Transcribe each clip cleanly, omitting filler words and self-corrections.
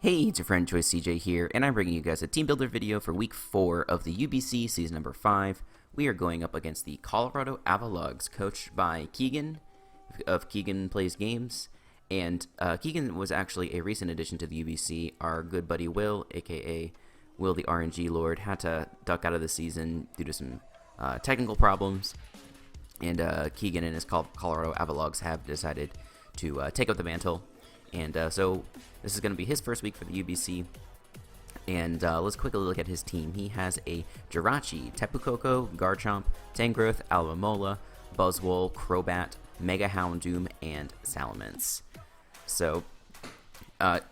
Hey, it's your friend Choice CJ here, and I'm bringing you guys a team builder video for week 4 of the UBC season number 5. We are going up against the Colorado Avaluggs, coached by Keegan of Keegan Plays Games. And Keegan was actually a recent addition to the UBC. Our good buddy Will, aka Will the RNG Lord, had to duck out of the season due to some technical problems. And Keegan and his Colorado Avaluggs have decided to take up the mantle. And so this is going to be his first week for the UBC. And let's quickly look at his team. He has a Jirachi, Tapu Koko, Garchomp, Tangrowth, Alomomola, Buzzwole, Crobat, Mega Houndoom, and Salamence. So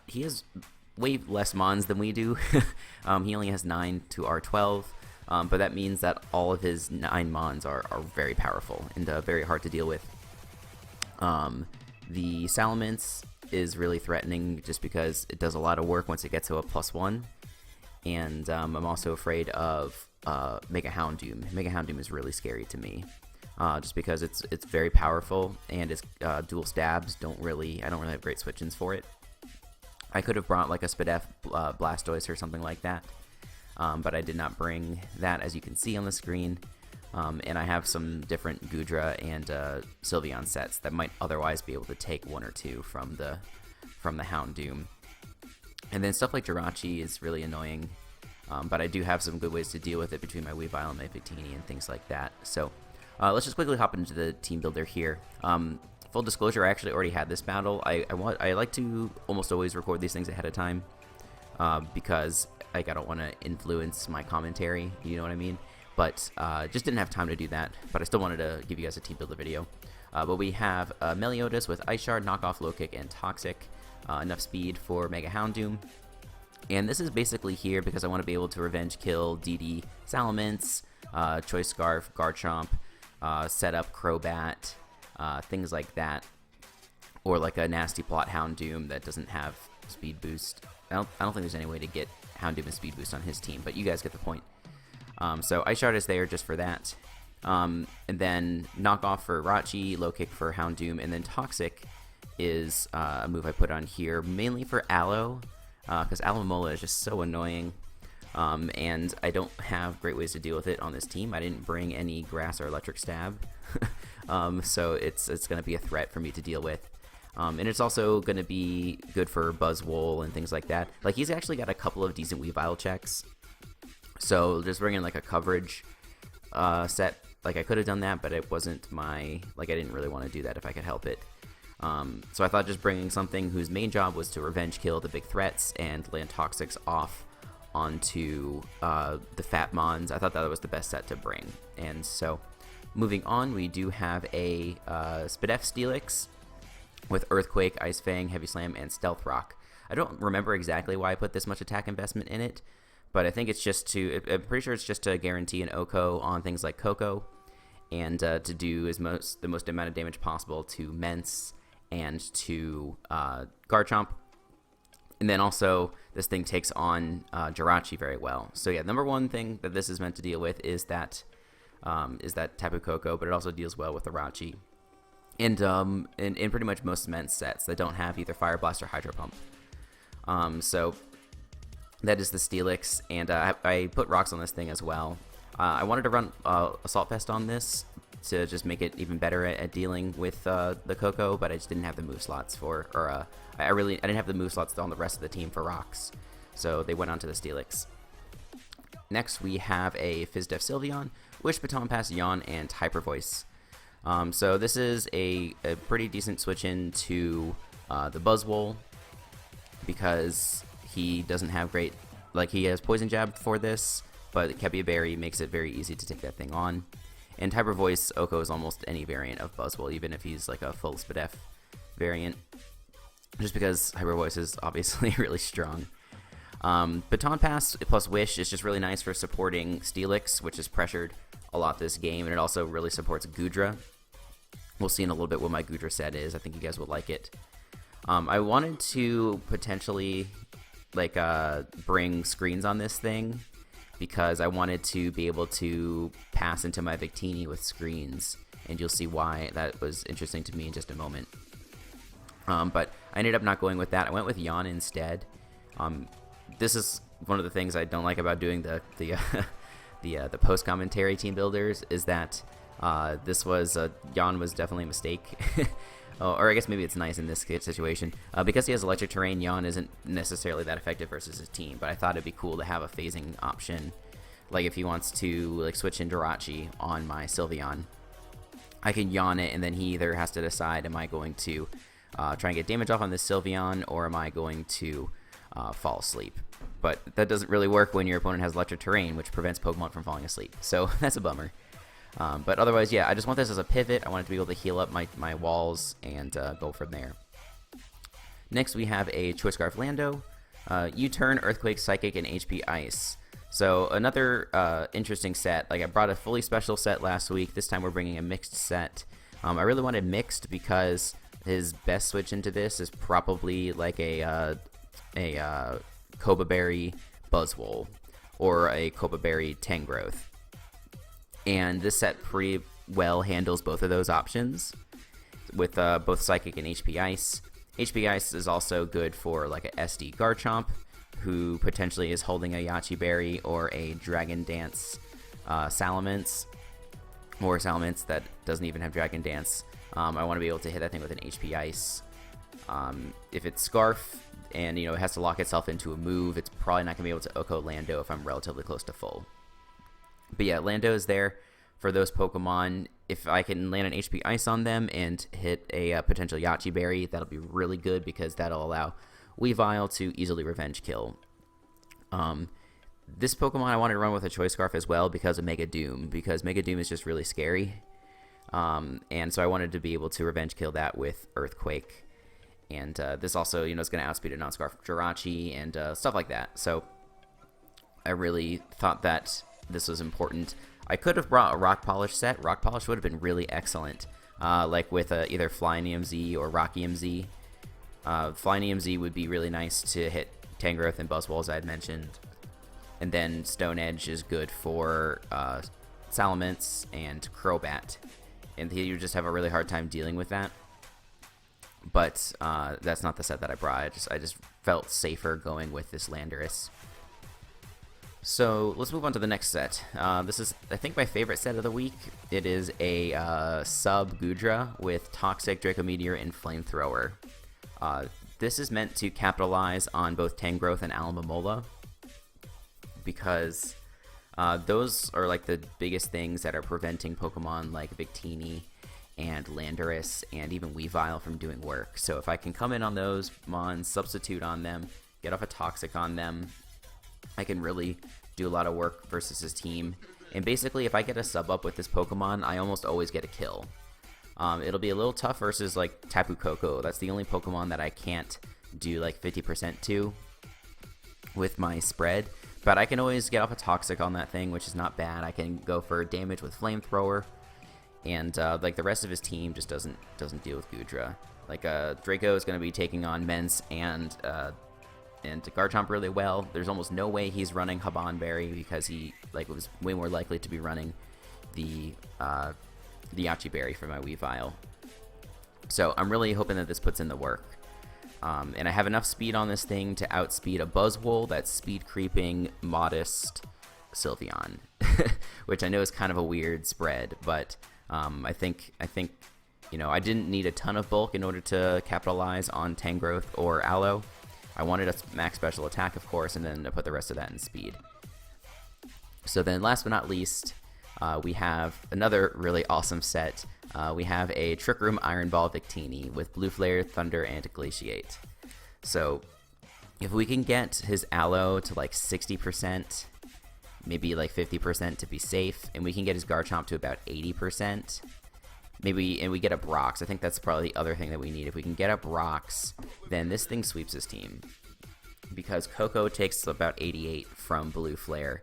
he has way less Mons than we do. He only has 9 to our 12. But that means that all of his 9 Mons are very powerful and very hard to deal with. The Salamence is really threatening just because it does a lot of work once it gets to a +1. And I'm also afraid of Mega Houndoom. Mega Houndoom is really scary to me. Just because it's very powerful, and its dual stabs I don't really have great switch-ins for it. I could have brought like a Spadef Blastoise or something like that, but I did not bring that, as you can see on the screen. And I have some different Goodra and Sylveon sets that might otherwise be able to take 1 or 2 from the Houndoom. And then stuff like Jirachi is really annoying, but I do have some good ways to deal with it between my Weavile and my Victini and things like that. So let's just quickly hop into the team builder here. Full disclosure, I actually already had this battle. I like to almost always record these things ahead of time because I don't want to influence my commentary. You know what I mean? But just didn't have time to do that. But I still wanted to give you guys a team builder video. But we have Meliodas with Ice Shard, Knockoff, Low Kick, and Toxic. Enough speed for Mega Houndoom. And this is basically here because I want to be able to revenge kill DD Salamence, Choice Scarf, Garchomp, set up Crobat, things like that. Or like a nasty plot Houndoom that doesn't have speed boost. I don't think there's any way to get Houndoom a speed boost on his team, but you guys get the point. So Ice Shard is there just for that. And then Knockoff for Rachi, Low Kick for Houndoom, and then Toxic is a move I put on here mainly for Aloe, because Alomomola is just so annoying. And I don't have great ways to deal with it on this team. I didn't bring any Grass or Electric Stab, so it's going to be a threat for me to deal with. And it's also going to be good for Buzzwole and things like that. Like, he's actually got a couple of decent Weavile checks. So just bringing like a coverage set, like I could have done that, but it wasn't I didn't really want to do that if I could help it. So I thought just bringing something whose main job was to revenge kill the big threats and land Toxics off onto the Fat Mons, I thought that was the best set to bring. And so moving on, we do have a Spadef Steelix with Earthquake, Ice Fang, Heavy Slam, and Stealth Rock. I don't remember exactly why I put this much attack investment in it, but I think it's just I'm pretty sure it's just to guarantee an OHKO on things like Coco, and to do the most amount of damage possible to Mence and to Garchomp. And then also, this thing takes on Jirachi very well. So yeah, number one thing that this is meant to deal with is that Tapu Koko, but it also deals well with the Rachi. And in pretty much most Mence sets that don't have either Fire Blast or Hydro Pump. So that is the Steelix, and I put rocks on this thing as well. I wanted to run Assault Vest on this to just make it even better at dealing with the Koko, but I just didn't have the move slots for, I didn't have the move slots on the rest of the team for rocks, so they went on to the Steelix. Next, we have a Fizdef Sylveon, Wish, Baton Pass, Yawn, and Hyper Voice. So this is a pretty decent switch in to the Buzzwole, because he doesn't have great, he has Poison Jab for this, but Kepia Berry makes it very easy to take that thing on. And Hyper Voice OHKO is almost any variant of Buzzwole, even if he's like a full Spadef variant, just because Hyper Voice is obviously really strong. Baton Pass plus Wish is just really nice for supporting Steelix, which is pressured a lot this game, and it also really supports Goodra. We'll see in a little bit what my Goodra set is. I think you guys will like it. I wanted to potentially bring screens on this thing, because I wanted to be able to pass into my Victini with screens, and you'll see why that was interesting to me in just a moment. But I ended up not going with that. I went with Yawn instead, This is one of the things I don't like about doing the post commentary team builders, is that this was Jan was definitely a mistake. Or I guess maybe it's nice in this situation. Because he has electric terrain, Jan isn't necessarily that effective versus his team, but I thought it'd be cool to have a phasing option. Like if he wants to like switch in Jirachi on my Sylveon, I can yawn it, and then he either has to decide, am I going to try and get damage off on this Sylveon, or am I going to fall asleep? But that doesn't really work when your opponent has electric terrain, which prevents Pokemon from falling asleep. So that's a bummer. But otherwise, yeah, I just want this as a pivot. I want it to be able to heal up my walls and go from there. Next, we have a Choice Scarf Lando, U-Turn, Earthquake, Psychic, and HP Ice. So another interesting set. Like I brought a fully special set last week. This time we're bringing a mixed set. I really wanted mixed because his best switch into this is probably like a Koba Berry Buzzwole or a Koba Berry Tangrowth. And this set pretty well handles both of those options with both Psychic and HP Ice. HP Ice is also good for like a SD Garchomp, who potentially is holding a Yachi Berry or a Dragon Dance Salamence, or Salamence that doesn't even have Dragon Dance. I want to be able to hit that thing with an HP Ice. If it's Scarf and it has to lock itself into a move, it's probably not going to be able to Oko Lando if I'm relatively close to full. But yeah, Lando is there for those Pokemon. If I can land an HP Ice on them and hit a potential Yachi Berry, that'll be really good because that'll allow Weavile to easily revenge kill. This Pokemon I wanted to run with a Choice Scarf as well because of Mega Doom, because Mega Doom is just really scary. And so I wanted to be able to revenge kill that with Earthquake. And this also, is going to outspeed a non-Scarf Jirachi and stuff like that. So I really thought that this was important. I could have brought a Rock Polish set. Rock Polish would have been really excellent, like with either Flying EMZ or Rock EMZ. Flying EMZ would be really nice to hit Tangrowth and Buzzwole, as I had mentioned. And then Stone Edge is good for Salamence and Crobat. And you just have a really hard time dealing with that. But that's not the set that I brought. I just felt safer going with this Landorus. So let's move on to the next set. This is, I think, my favorite set of the week. It is a sub Gudra with Toxic, Draco Meteor, and Flamethrower. This is meant to capitalize on both Tangrowth and Alomomola, because those are like the biggest things that are preventing Pokemon like Victini and Landorus and even Weavile from doing work. So if I can come in on those Mons, substitute on them, get off a Toxic on them, I can really do a lot of work versus his team. And basically, if I get a sub up with this Pokemon, I almost always get a kill. It'll be a little tough versus like Tapu Koko. That's the only Pokemon that I can't do like 50% to with my spread. But I can always get off a Toxic on that thing, which is not bad. I can go for damage with Flamethrower. And like the rest of his team just doesn't deal with Gudra. Like Draco is going to be taking on Mence and Garchomp really well. There's almost no way he's running Habanberry because he was way more likely to be running the Yachi Berry for my Weavile. So I'm really hoping that this puts in the work. And I have enough speed on this thing to outspeed a Buzzwole that's speed creeping modest Sylveon, which I know is kind of a weird spread, but I think I didn't need a ton of bulk in order to capitalize on Tangrowth or Aloe. I wanted a max special attack, of course, and then to put the rest of that in speed. So then last but not least, we have another really awesome set. We have a Trick Room Iron Ball Victini with Blue Flare, Thunder, and Glaciate. So if we can get his Aloe to like 60%, maybe like 50% to be safe, and we can get his Garchomp to about 80%, and we get up Rocks. I think that's probably the other thing that we need. If we can get up Rocks, then this thing sweeps his team. Because Coco takes about 88 from Blue Flare,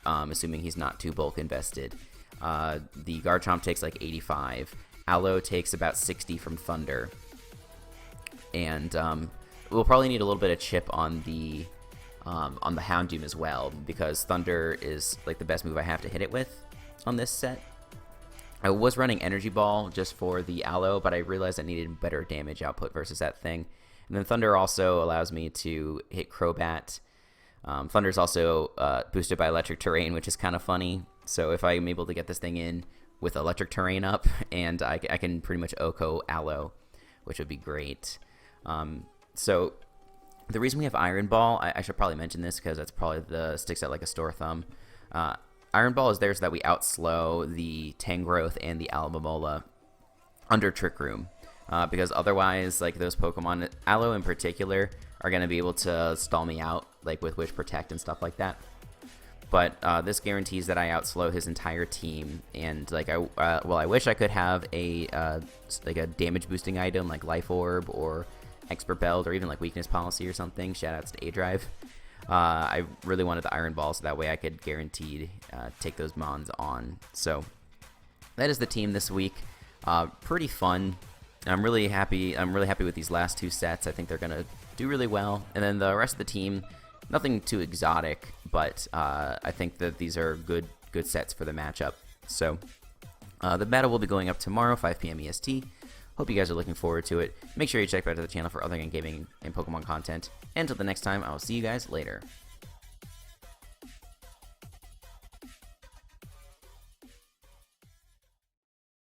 assuming he's not too bulk invested. The Garchomp takes like 85. Aloe takes about 60 from Thunder. And we'll probably need a little bit of chip on the Houndoom as well, because Thunder is like the best move I have to hit it with on this set. I was running Energy Ball just for the Aloe, but I realized I needed better damage output versus that thing. And then Thunder also allows me to hit Crobat. Thunder is also boosted by Electric Terrain, which is kind of funny. So if I'm able to get this thing in with Electric Terrain up, and I can pretty much OHKO Aloe, which would be great. So the reason we have Iron Ball, I should probably mention this because that's probably the sticks out like a sore thumb. Iron Ball is there so that we outslow the Tangrowth and the Alomomola under Trick Room. Because otherwise, like those Pokemon, Aloe in particular, are going to be able to stall me out, like with Wish Protect and stuff like that. But this guarantees that I outslow his entire team, and like I wish I could have a like a damage boosting item like Life Orb or Expert Belt or even like Weakness Policy or something. Shoutouts to A-Drive. I really wanted the Iron Ball so that way I could guaranteed take those Mons on. So that is the team this week. Pretty fun. I'm really happy with these last two sets. I think they're gonna do really well, and then the rest of the team, nothing too exotic, but I think that these are good sets for the matchup. So the battle will be going up tomorrow, 5 p.m. EST. Hope you guys are looking forward to it. Make sure you check back to the channel for other gaming and Pokemon content. And until the next time, I will see you guys later.